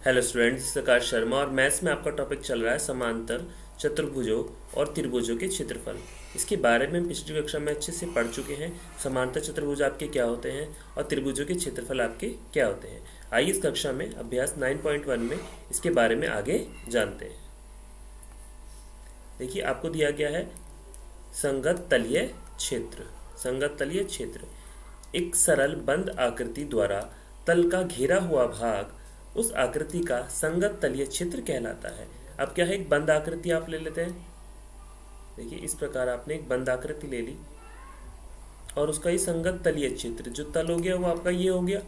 Hello students, आकाश शर्मा और maths में आपका टॉपिक चल रहा है समांतर चतुर्भुजों और त्रिभुजों के क्षेत्रफल। इसके बारे में पिछली कक्षा में अच्छे से पढ़ चुके हैं। समांतर चतुर्भुज आपके क्या होते हैं और त्रिभुजों के क्षेत्रफल आपके क्या होते हैं। आइए इस कक्षा में अभ्यास 9.1 में इसके बारे में आगे जानते हैं। देखिए, आपको दिया गया है संगत तलीय क्षेत्र। संगत तलीय क्षेत्र एक सरल बंद आकृति द्वारा तल का घेरा हुआ भाग उस आकृति का संगत तलीय क्षेत्र कहलाता है। अब क्या है, एक बंद आकृति आप ले लेते हैं। देखिए, इस प्रकार आपने एक बंद आकृति ले ली और उसका ही संगत तलीय क्षेत्र जो तल हो गया वो आपका ये हो गया।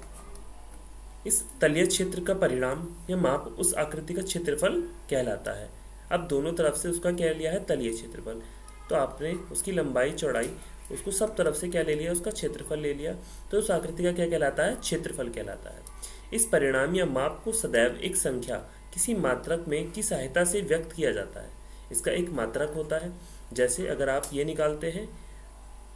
इस तलीय क्षेत्र का परिणाम या माप उस आकृति का क्षेत्रफल कहलाता है। अब दोनों तरफ से उसका क्या लिया है, तलीय क्षेत्रफल। तो आपने उसकी लंबाई चौड़ाई उसको सब तरफ से क्या ले लिया, उसका क्षेत्रफल ले लिया। तो उस आकृति का क्या कहलाता है, क्षेत्रफल कहलाता है। इस परिणाम या माप को सदैव एक संख्या किसी मात्रक में की सहायता से व्यक्त किया जाता है। इसका एक मात्रक होता है। जैसे अगर आप ये निकालते हैं,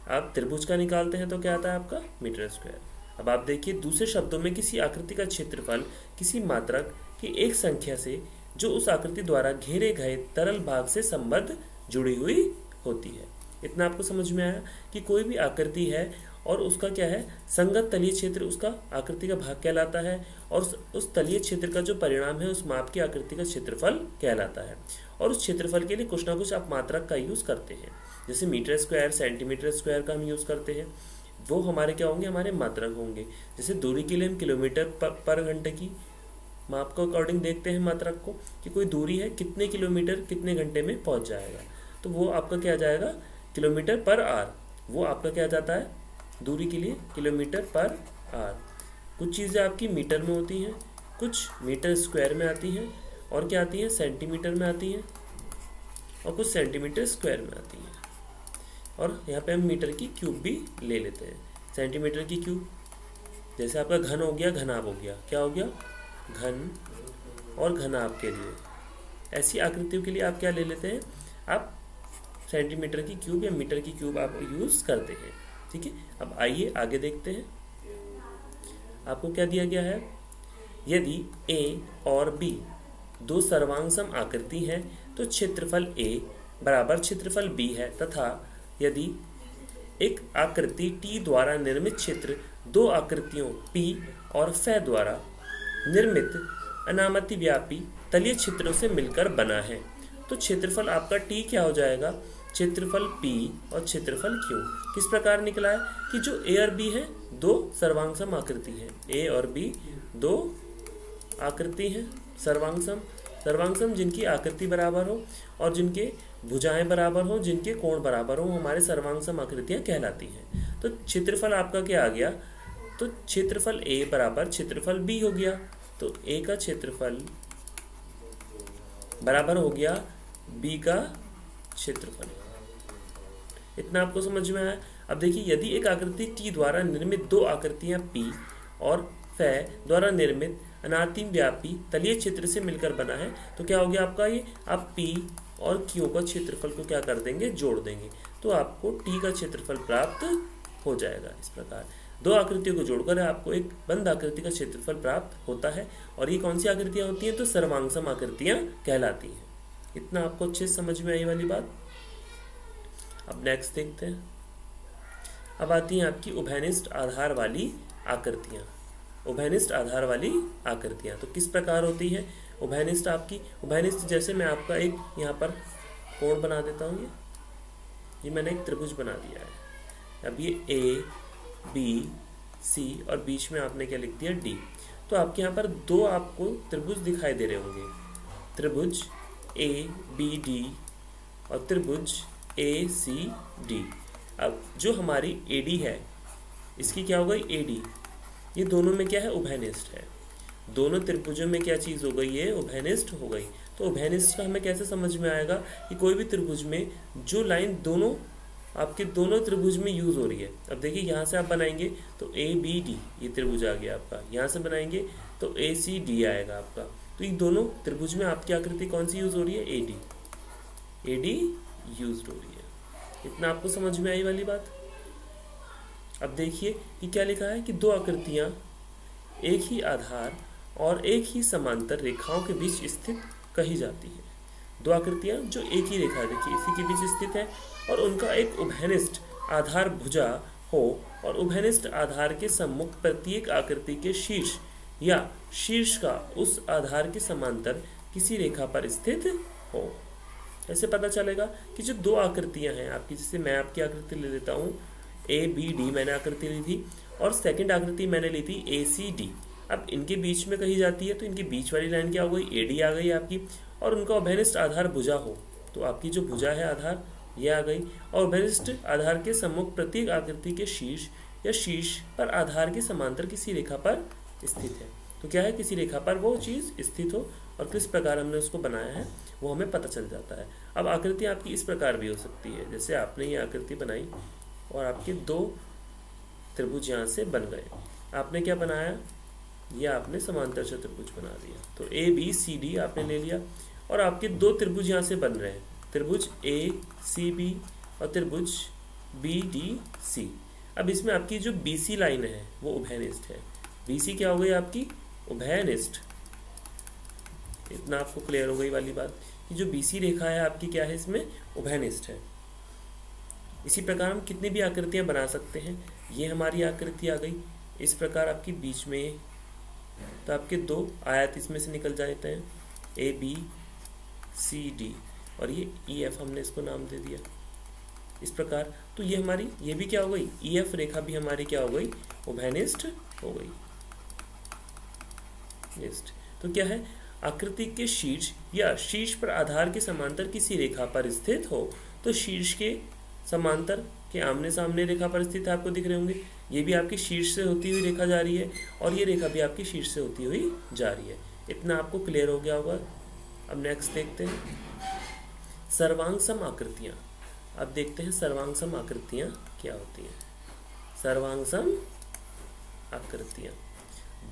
आप त्रिभुज का निकालते हैं तो क्या आता है आपका मीटर स्क्वायर। अब आप देखिए, दूसरे शब्दों में किसी आकृति का क्षेत्रफल किसी मात्रक की एक संख्या से जो उस आकृति द्वारा घेरे गए तरल भाग से संबद्ध जुड़ी हुई होती है। इतना आपको समझ में आया कि कोई भी आकृति है और उसका क्या है, संगत तलीय क्षेत्र उसका आकृति का भाग कहलाता है और उस तलीय क्षेत्र का जो परिणाम है उस माप की आकृति का क्षेत्रफल कहलाता है। और उस क्षेत्रफल के लिए कुछ ना कुछ आप मात्रक का यूज करते हैं। जैसे मीटर स्क्वायर, सेंटीमीटर स्क्वायर का हम यूज करते हैं, वो हमारे क्या होंगे, हमारे मात्रक होंगे। जैसे दूरी के लिए हम किलोमीटर पर घंटे की माप को अकॉर्डिंग देखते हैं मात्रक को, कि कोई दूरी है कितने किलोमीटर कितने घंटे में पहुंच जाएगा, तो वो आपका क्या आ जाएगा, किलोमीटर पर आवर। वो आपका क्या जाता है, दूरी के लिए किलोमीटर पर आवर। कुछ चीज़ें आपकी मीटर में होती हैं, कुछ मीटर स्क्वायर में आती हैं, और क्या आती हैं, सेंटीमीटर में आती हैं, और कुछ सेंटीमीटर स्क्वायर में आती हैं। और यहाँ पे हम मीटर की क्यूब भी ले लेते हैं। सेंटीमीटर की क्यूब, जैसे आपका घन हो गया, घनाभ हो गया, क्या हो गया, घन और घनाभ के लिए ऐसी आकृतियों के लिए आप क्या ले लेते हैं, आप सेंटीमीटर की क्यूब या मीटर की क्यूब आप यूज करते हैं। ठीक है, अब आइए आगे देखते हैं। आपको क्या दिया गया है, यदि ए और बी दो सर्वांगसम आकृति हैं तो क्षेत्रफल ए बराबर क्षेत्रफल बी है, तथा यदि एक आकृति टी द्वारा निर्मित क्षेत्र दो आकृतियों पी और फै द्वारा निर्मित अनामति व्यापी तलीय क्षेत्रों से मिलकर बना है, तो क्षेत्रफल आपका टी क्या हो जाएगा, क्षेत्रफल P और क्षेत्रफल Q। किस प्रकार निकला है कि जो A और B है दो सर्वांगसम आकृति है। A और B दो आकृति हैं सर्वांगसम, सर्वांगसम जिनकी आकृति बराबर हो और जिनके भुजाएं बराबर हो, जिनके कोण बराबर हो, हमारे सर्वांगसम आकृतियां कहलाती हैं। तो क्षेत्रफल आपका क्या आ गया, तो क्षेत्रफल A बराबर क्षेत्रफल B हो गया। तो A का क्षेत्रफल बराबर हो गया B का क्षेत्रफल। इतना आपको समझ में आया। अब देखिए, यदि एक आकृति टी द्वारा निर्मित दो आकृतियां पी और फै द्वारा निर्मित अनातिम व्यापी तलीय क्षेत्र से मिलकर बना है, तो क्या हो गया आपका ये, आप पी और क्यू का क्षेत्रफल को क्या कर देंगे, जोड़ देंगे, तो आपको टी का क्षेत्रफल प्राप्त हो जाएगा। इस प्रकार दो आकृतियों को जोड़कर आपको एक बंद आकृति का क्षेत्रफल प्राप्त होता है। और ये कौन सी आकृतियां होती हैं, तो सर्वांगसम आकृतियां कहलाती हैं। इतना आपको अच्छे से समझ में आई वाली बात। अब नेक्स्ट देखते हैं। अब आती हैं आपकी उभयनिष्ठ आधार वाली आकृतियां। उभयनिष्ठ आधार वाली आकृतियां तो किस प्रकार होती है उभयनिष्ठ आपकी, उभयनिष्ठ जैसे मैं आपका एक यहाँ पर कोण बना देता हूँ, ये मैंने एक त्रिभुज बना दिया है। अब ये ए बी सी और बीच में आपने क्या लिख दिया, डी। तो आपके यहाँ पर दो आपको त्रिभुज दिखाई दे रहे होंगे, त्रिभुज ए बी डी और त्रिभुज ए सी डी। अब जो हमारी ए डी है इसकी क्या हो गई, ए डी, ये दोनों में क्या है, उभयनिष्ठ है। दोनों त्रिभुजों में क्या चीज़ हो गई, ये उभयनिष्ठ हो गई। तो उभयनिष्ठ का हमें कैसे समझ में आएगा कि कोई भी त्रिभुज में जो लाइन दोनों आपके दोनों त्रिभुज में यूज हो रही है। अब देखिए, यहाँ से आप बनाएंगे तो ए बी डी ये त्रिभुज आ गया आपका, यहाँ से बनाएंगे तो ए सी डी आएगा आपका। तो ये दोनों त्रिभुज में आपकी आकृति कौन सी यूज हो रही है, ए डी यूज हो रही है। इतना आपको समझ में आई वाली बात। अब देखिए कि क्या लिखा है कि दो आकृतियां एक ही आधार और एक ही समांतर रेखाओं के बीच स्थित कही जाती है। दो आकृतियां जो एक ही रेखा देखिए इसी के बीच स्थित है और उनका एक उभयनिष्ठ आधार भुजा हो और उभयनिष्ठ आधार के सम्मुख प्रत्येक आकृति के शीर्ष या शीर्ष का उस आधार के समांतर किसी रेखा पर स्थित हो। ऐसे पता चलेगा कि जो दो आकृतियां हैं आपकी, जैसे मैं आपकी आकृति ले लेता हूँ ABD, मैंने आकृति ली थी और सेकंड आकृति मैंने ली थी ACD। अब इनके बीच में कही जाती है तो इनके बीच वाली लाइन क्या हो गई, AD आ गई आपकी, और उनका उभयनिष्ठ आधार भुजा हो तो आपकी जो भुजा है आधार ये आ गई, और उभयनिष्ठ आधार के सम्मुख प्रत्येक आकृति के शीर्ष या शीर्ष पर आधार के समांतर किसी रेखा पर स्थित है। तो क्या है, किसी रेखा पर वो चीज स्थित हो और किस प्रकार हमने उसको बनाया है वो हमें पता चल जाता है। अब आकृति आपकी इस प्रकार भी हो सकती है, जैसे आपने ये आकृति बनाई और आपके दो त्रिभुज यहाँ से बन गए। आपने क्या बनाया, ये आपने समांतर चतुर्भुज बना दिया। तो ABCD आपने ले लिया और आपके दो त्रिभुज यहाँ से बन रहे हैं, त्रिभुज ACB और त्रिभुज BDC। अब इसमें आपकी जो BC लाइन है वो उभयनिष्ठ है। BC क्या हो गई आपकी, उभयनिष्ठ। इतना आपको क्लियर हो गई वाली बात कि जो BC रेखा है आपकी क्या है, इसमें उभयनिष्ठ है। इसी प्रकार हम कितनी भी आकृतियां बना सकते हैं। ये हमारी आकृति आ गई इस प्रकार आपकी बीच में, तो आपके दो आयत इसमें से निकल जाते हैं ABCD और ये EF हमने इसको नाम दे दिया इस प्रकार। तो ये हमारी ये भी क्या हो गई, EF रेखा भी हमारी क्या हो गई, उभयनिष्ठ हो गई। तो क्या है, आकृति के शीर्ष या शीर्ष पर आधार के समांतर किसी रेखा पर स्थित हो। तो शीर्ष के समांतर के आमने सामने रेखा पर स्थित आपको दिख रहे होंगे, ये भी आपकी शीर्ष से होती हुई रेखा जा रही है और ये रेखा भी आपकी शीर्ष से होती हुई जा रही है। इतना आपको क्लियर हो गया होगा। अब नेक्स्ट देखते हैं सर्वांग सम आकृतियां। अब देखते हैं सर्वांग सम आकृतियां क्या होती हैं। सर्वांग सम आकृतियां,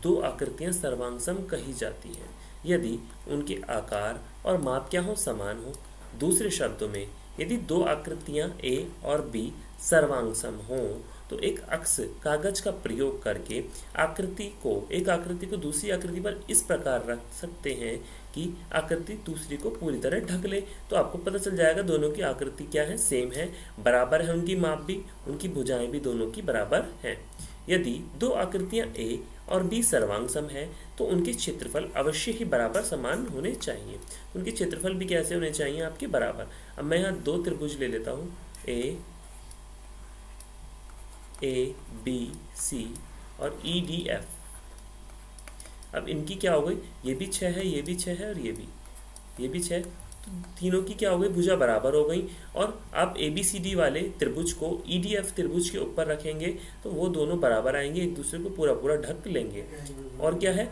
दो आकृतियां सर्वांग सम कही जाती हैं यदि उनके आकार और माप क्या हो, समान हो। दूसरे शब्दों में यदि दो आकृतियां A और B सर्वांग सम हो तो एक अक्ष कागज का प्रयोग करके एक आकृति को दूसरी आकृति पर इस प्रकार रख सकते हैं कि आकृति दूसरी को पूरी तरह ढक ले। तो आपको पता चल जाएगा दोनों की आकृति क्या है, सेम है, बराबर है, उनकी माप भी, उनकी भुजाएं भी दोनों की बराबर हैं। यदि दो आकृतियां A और B सर्वांग सम है तो उनके क्षेत्रफल अवश्य ही बराबर समान होने चाहिए। उनके क्षेत्रफल भी कैसे होने चाहिए, आपके बराबर। अब मैं यहाँ दो त्रिभुज ले लेता हूँ ABC और EDF। अब इनकी क्या हो गई, ये भी 6 है, ये भी 6 है और ये भी 6। तो तीनों की क्या हो गई, भुजा बराबर हो गई। और आप ABCD वाले त्रिभुज को EDF त्रिभुज के ऊपर रखेंगे तो वो दोनों बराबर आएंगे, एक दूसरे को पूरा पूरा ढक लेंगे। और क्या है,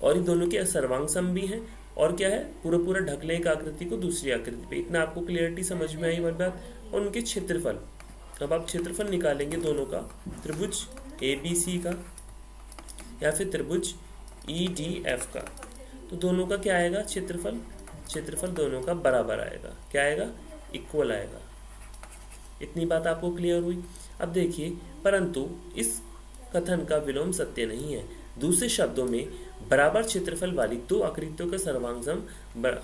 और ये दोनों के सर्वांग सम भी हैं और क्या है, पूरा पूरा ढक ले एक आकृति को दूसरी आकृति पे। इतना आपको क्लियरिटी समझ में आई बात। और उनके क्षेत्रफल, अब आप क्षेत्रफल निकालेंगे दोनों का, त्रिभुज ABC का या फिर त्रिभुज EDF का, तो दोनों का क्या आएगा, क्षेत्रफल दोनों का बराबर आएगा। क्या आएगा, इक्वल आएगा। इतनी बात आपको क्लियर हुई। अब देखिए, परंतु इस कथन का विलोम सत्य नहीं है। दूसरे शब्दों में बराबर क्षेत्रफल वाली दो आकृतियों का सर्वांग सम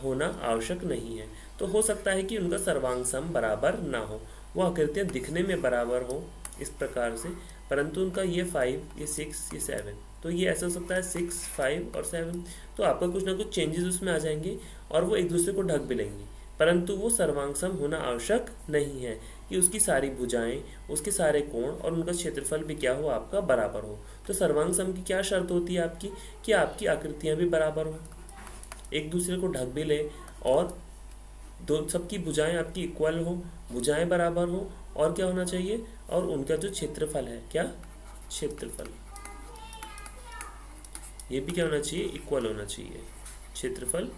होना आवश्यक नहीं है। तो हो सकता है कि उनका सर्वांग सम बराबर ना हो, वो आकृतियां दिखने में बराबर हो इस प्रकार से, परंतु उनका ये 5, ये 6, ये 7, तो ये ऐसा हो सकता है 6, 5 और 7। तो आपका कुछ ना कुछ चेंजेस उसमें आ जाएंगे और वो एक दूसरे को ढक भी लेंगे, परंतु वो सर्वांग सम होना आवश्यक नहीं है कि उसकी सारी भुजाएं, उसके सारे कोण और उनका क्षेत्रफल भी क्या हो, आपका बराबर हो। तो सर्वांग सम की क्या शर्त होती है आपकी, कि आपकी आकृतियां भी बराबर हो, एक दूसरे को ढक भी ले और दो सबकी भुजाएं आपकी इक्वल हो, भुजाएं बराबर हो, और क्या होना चाहिए, और उनका जो क्षेत्रफल है, क्या क्षेत्रफल, ये भी क्या होना चाहिए, इक्वल होना चाहिए, क्षेत्रफल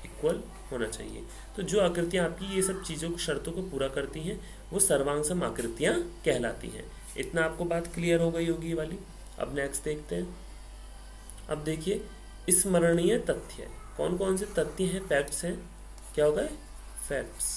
इक्वल होना चाहिए। तो जो आकृतियां आपकी ये सब चीजों शर्तों को पूरा करती हैं वो सर्वांग सम आकृतियां कहलाती हैं। इतना आपको बात क्लियर हो गई होगी वाली। अब नेक्स्ट देखते हैं। अब देखिए, स्मरणीय तथ्य, कौन कौन से तथ्य हैं, फैक्ट्स हैं, क्या होगा, फैक्ट्स।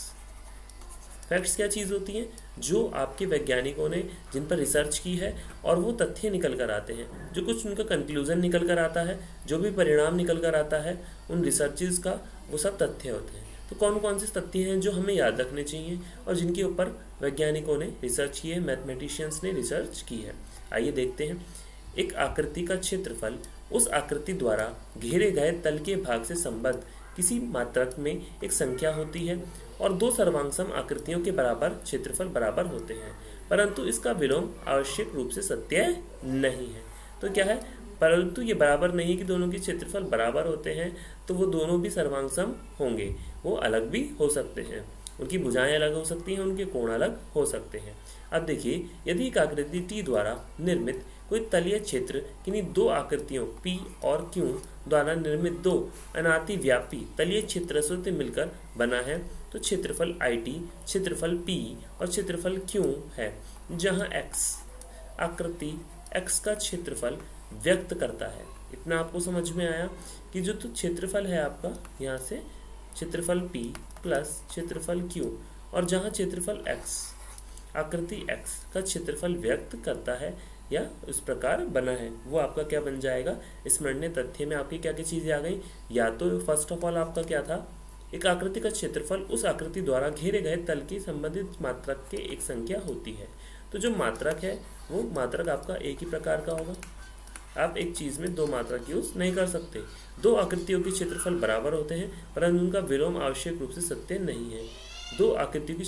फैक्ट्स क्या चीज़ होती हैं? जो आपके वैज्ञानिकों ने जिन पर रिसर्च की है और वो तथ्य निकल कर आते हैं, जो कुछ उनका कंक्लूजन निकल कर आता है, जो भी परिणाम निकल कर आता है उन रिसर्चेज का, वो सब तथ्य होते हैं। तो कौन कौन से तथ्य हैं जो हमें याद रखने चाहिए और जिनके ऊपर वैज्ञानिकों ने रिसर्च की है, मैथमेटिशियंस ने रिसर्च की है? आइए देखते हैं। एक आकृति का क्षेत्रफल उस आकृति द्वारा घेरे गए तल के भाग से संबद्ध किसी मात्रक में एक संख्या होती है और दो सर्वांगसम आकृतियों के बराबर क्षेत्रफल बराबर होते हैं, परंतु इसका विलोम आवश्यक रूप से सत्य नहीं है। तो क्या है? परंतु ये बराबर नहीं है कि दोनों के क्षेत्रफल बराबर होते हैं, तो वो दोनों भी सर्वांगसम होंगे, वो अलग भी हो सकते हैं, उनकी भुजाएं अलग हो सकती हैं, उनके कोण अलग हो सकते हैं। अब देखिए, यदि एक आकृति टी द्वारा निर्मित कोई तलीय क्षेत्र किन्हीं दो आकृतियों P और Q द्वारा निर्मित दो अनातिव्यापी तलीय क्षेत्रों से मिलकर बना है, तो क्षेत्रफल IT, क्षेत्रफल P और क्षेत्रफल Q है, जहां X आकृति X का क्षेत्रफल व्यक्त करता है। इतना आपको समझ में आया कि जो तो क्षेत्रफल है आपका, यहाँ से क्षेत्रफल P प्लस क्षेत्रफल Q, और जहाँ क्षेत्रफल X आकृति X का क्षेत्रफल व्यक्त करता है या इस प्रकार बना है, वो आपका क्या बन जाएगा? स्मरणीय तथ्य में आपकी क्या क्या चीज़ें आ गई? या तो फर्स्ट ऑफ ऑल आपका क्या था? एक आकृति का क्षेत्रफल उस आकृति द्वारा घेरे गए तल की संबंधित मात्रक के एक संख्या होती है। तो जो मात्रक है वो मात्रक आपका एक ही प्रकार का होगा। आप एक चीज़ में दो मात्रक यूज नहीं कर सकते। दो आकृतियों के क्षेत्रफल बराबर होते हैं, परंतु उनका विलोम आवश्यक रूप से सत्य नहीं है। दो आकृतियों की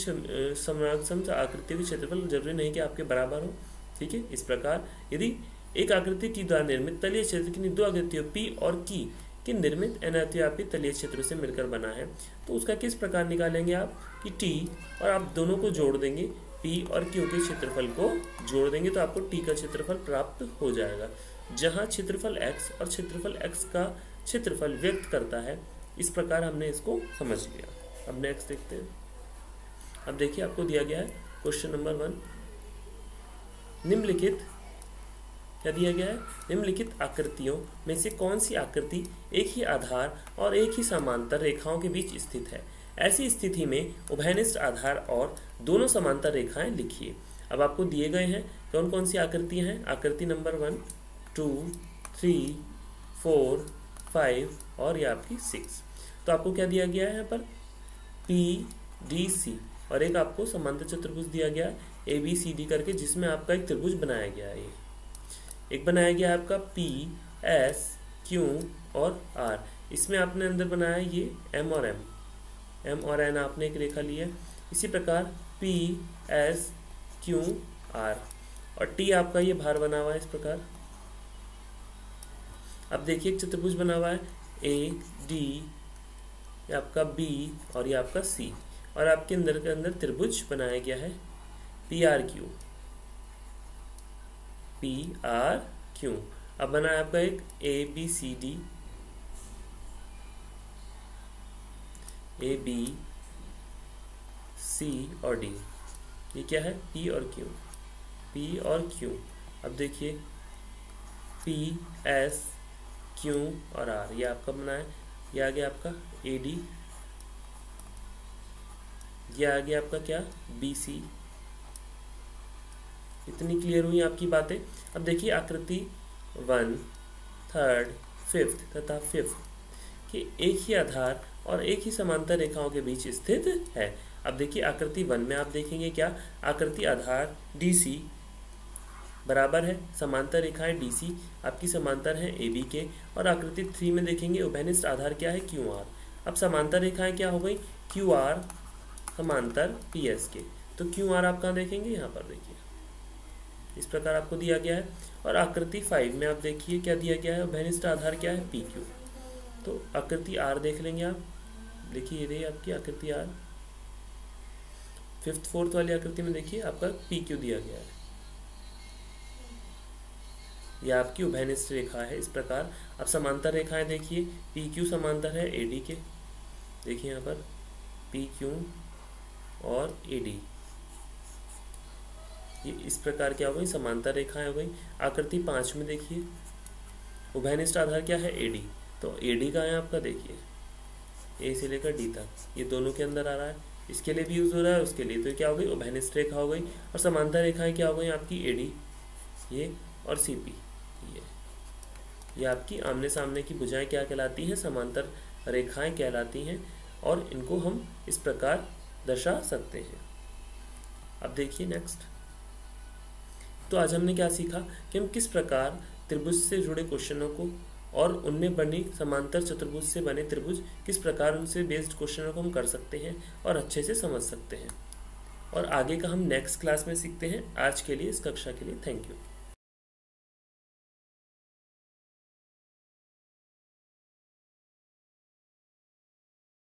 समागम आकृतियों के क्षेत्रफल जरूरी नहीं कि आपके बराबर हो। ठीक है, इस प्रकार यदि एक आकृति टी द्वारा निर्मित तलीय क्षेत्र की दो आकृतियों P और Q के निर्मित अनातिव्यापी तलीय क्षेत्रों से मिलकर बना है, तो उसका किस प्रकार निकालेंगे आप? कि T और आप दोनों को जोड़ देंगे, P और Q के क्षेत्रफल को जोड़ देंगे तो आपको T का क्षेत्रफल प्राप्त हो जाएगा, जहाँ क्षेत्रफल X और क्षेत्रफल X का क्षेत्रफल व्यक्त करता है। इस प्रकार हमने इसको समझ लिया। अब नेक्स्ट देखते हैं। अब देखिए, आपको दिया गया है क्वेश्चन नंबर 1। निम्नलिखित क्या दिया गया है? निम्नलिखित आकृतियों में से कौन सी आकृति एक ही आधार और एक ही समांतर रेखाओं के बीच स्थित है? ऐसी स्थिति में उभयनिष्ठ आधार और दोनों समांतर रेखाएं लिखिए। अब आपको दिए गए हैं कौन कौन सी आकृतियां हैं? आकृति नंबर 1, 2, 3, 4, 5 और ये आपकी 6। तो आपको क्या दिया गया है यहाँ पर? PDC, और एक आपको समांतर चतुर्भुज दिया गया है ABCD करके, जिसमें आपका एक त्रिभुज बनाया गया है। एक बनाया गया है आपका PSQ और R, इसमें आपने अंदर बनाया ये M और N आपने एक रेखा ली है। इसी प्रकार PSQR और T आपका ये भार बना हुआ है इस प्रकार। अब देखिए, एक चतुर्भुज बना हुआ है AD, ये आपका B और ये आपका C, और आपके अंदर के अंदर त्रिभुज बनाया गया है PRQ। अब बना है आपका एक ABCD, A B C और D। ये क्या है? P और Q। अब देखिए P S Q और R, ये आपका बना है। ये आ गया आपका AD, ये आ गया आपका क्या? BC। इतनी क्लियर हुई आपकी बातें। अब देखिए, आकृति 1, 3, 5 तथा 5 कि एक ही आधार और एक ही समांतर रेखाओं के बीच स्थित है। अब देखिए, आकृति 1 में आप देखेंगे क्या? आकृति आधार DC बराबर है समांतर रेखाएं DC आपकी समांतर है AB के, और आकृति 3 में देखेंगे उभयनिष्ठ आधार क्या है? QR। अब समांतर रेखाएं क्या हो गई? QR समांतर PS के, तो QR आप कहाँ देखेंगे? यहाँ पर देखिए, इस प्रकार आपको दिया गया है। और आकृति 5 में आप देखिए क्या दिया गया है? उभयनिष्ठ आधार क्या है? PQ। तो आकृति R देख लेंगे आप, देखिए ये रही आपकी आकृति R। 5th 4th वाली आकृति में देखिए आपका PQ दिया गया है, यह आपकी उभयनिष्ठ रेखा है। इस प्रकार अब समांतर रेखाएं देखिए, PQ समांतर है AD के, देखिए यहाँ पर PQ और AD, ये इस प्रकार क्या हो गई? समांतर रेखाएं हो गई। आकृति 5 में देखिए उभयनिष्ठ आधार क्या है? AD, तो AD का है आपका, देखिए A से लेकर D तक, ये दोनों के अंदर आ रहा है। इसके लिए भी यूज़ हो रहा है, उसके लिए तो क्या हो गई, उभयनिष्ठ रेखा हो गई। और समांतर रेखाएं क्या हो गई आपकी, एडी ये और सीपी ये आपकी आमने सामने की भुजाएं क्या कहलाती हैं, समांतर रेखाएं कहलाती हैं। और इनको हम इस प्रकार दर्शा सकते हैं। अब देखिए नेक्स्ट, तो आज हमने क्या सीखा कि हम किस प्रकार त्रिभुज से जुड़े क्वेश्चनों को और उनमें बनी समांतर चतुर्भुज से बने त्रिभुज, किस प्रकार उनसे बेस्ड क्वेश्चनों को हम कर सकते हैं और अच्छे से समझ सकते हैं। और आगे का हम नेक्स्ट क्लास में सीखते हैं। आज के लिए, इस कक्षा के लिए थैंक यू।